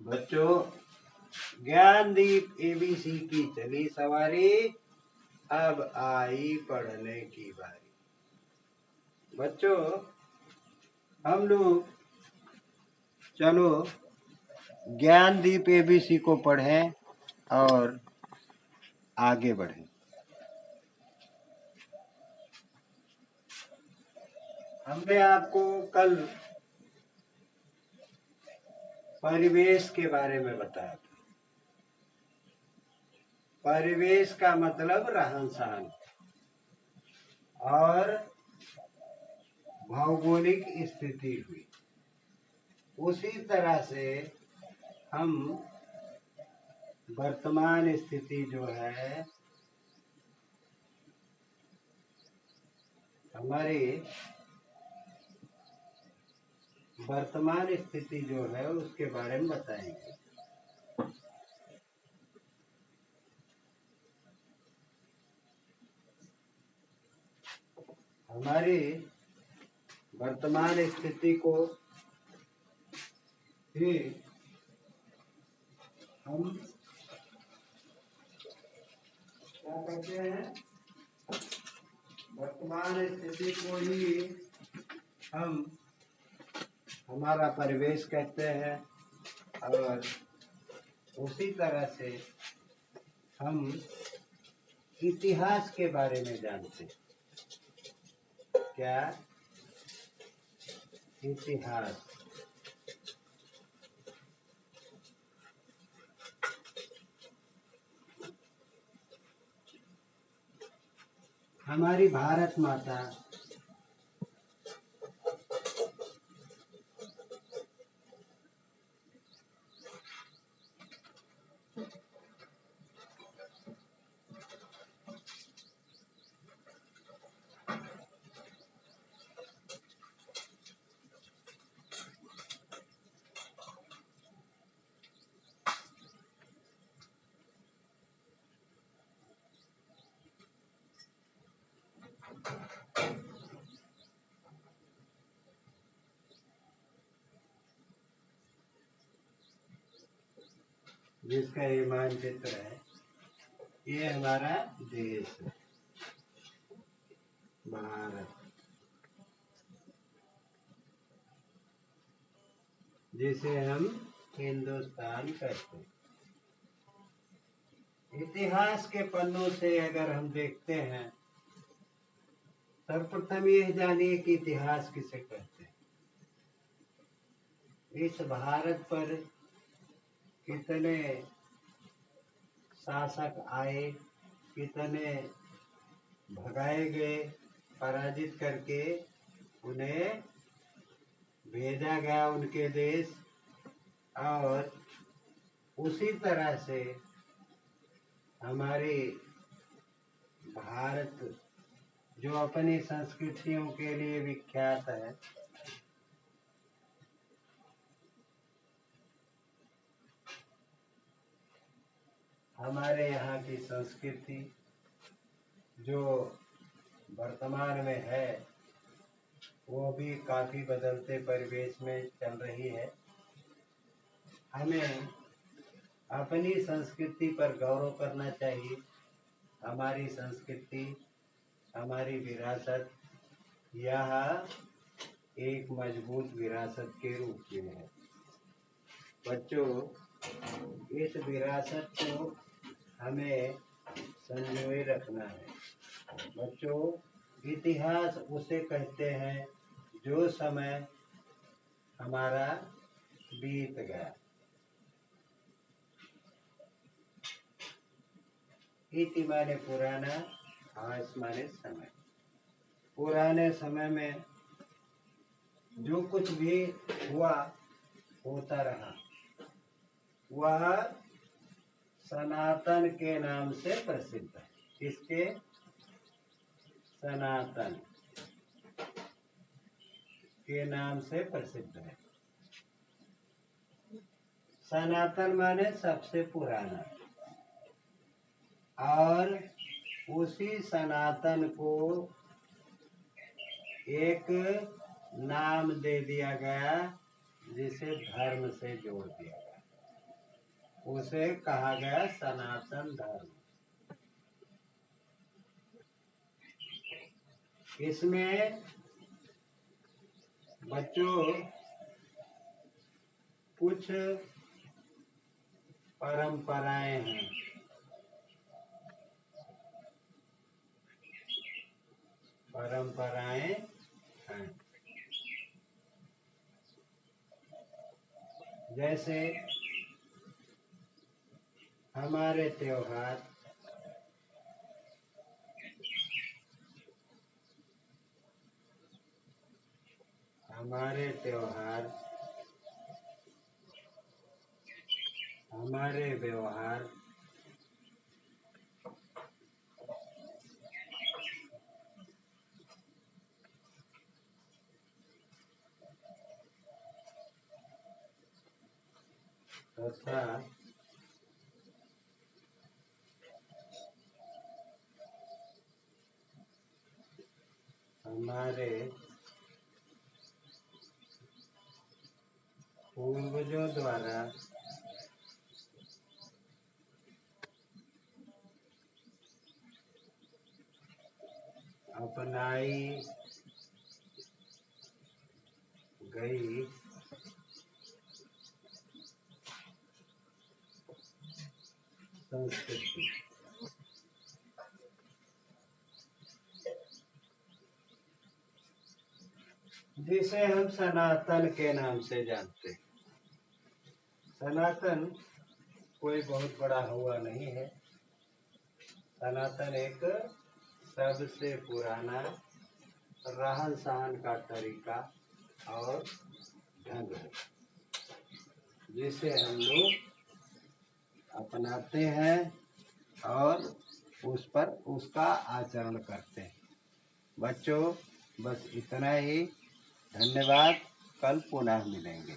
बच्चों, ज्ञानदीप एबीसी की चली सवारी, अब आई पढ़ने की बारी। बच्चों, हम लोग चलो ज्ञानदीप एबीसी को पढ़ें और आगे बढ़ें। हमने आपको कल परिवेश के बारे में बताया था। परिवेश का मतलब रहन सहन और भौगोलिक स्थिति हुई। उसी तरह से हम वर्तमान स्थिति जो है हमारी वर्तमान स्थिति जो है उसके बारे में बताएंगे। हमारी वर्तमान स्थिति को ही हम क्या कहते हैं? वर्तमान स्थिति को ही हम हमारा परिवेश कहते हैं और उसी तरह से हम इतिहास के बारे में जानते हैं। क्या? इतिहास। हमारी भारत माता जिसका ये मानचित्र है, ये हमारा देश है भारत, जिसे हम हिंदुस्तान कहते हैं। इतिहास के पन्नों से अगर हम देखते हैं, सर्वप्रथम यह जानिए कि इतिहास किसे कहते हैं। इस भारत पर कितने शासक आए, कितने भगाए गए, पराजित करके उन्हें भेजा गया उनके देश, और उसी तरह से हमारे भारत जो अपनी संस्कृतियों के लिए विख्यात है, हमारे यहाँ की संस्कृति जो वर्तमान में है वो भी काफी बदलते परिवेश में चल रही है। हमें अपनी संस्कृति पर गौरव करना चाहिए। हमारी संस्कृति, हमारी विरासत, यह एक मजबूत विरासत के रूप में है। बच्चों, इस विरासत को हमें संजोए रखना है। बच्चों, इतिहास उसे कहते हैं जो समय हमारा बीत गया। इति माने पुराना, हास माने समय। पुराने समय में जो कुछ भी हुआ होता रहा, वह सनातन के नाम से प्रसिद्ध है। किसके? सनातन के नाम से प्रसिद्ध है। सनातन माने सबसे पुराना, और उसी सनातन को एक नाम दे दिया गया जिसे धर्म से जोड़ दिया गया। उसे कहा गया सनातन धर्म। इसमें बच्चों कुछ परंपराएं हैं। परंपराएं हैं जैसे हमारे त्योहार, हमारे व्यवहार, तथा हमारे पूर्वजों द्वारा अपनाई गई संस्कृति, जिसे हम सनातन के नाम से जानते हैं। सनातन कोई बहुत बड़ा हुआ नहीं है। सनातन एक सबसे पुराना रहन सहन का तरीका और ढंग है, जिसे हम लोग अपनाते हैं और उस पर उसका आचरण करते हैं। बच्चों, बस इतना ही। धन्यवाद। कल पुनः मिलेंगे।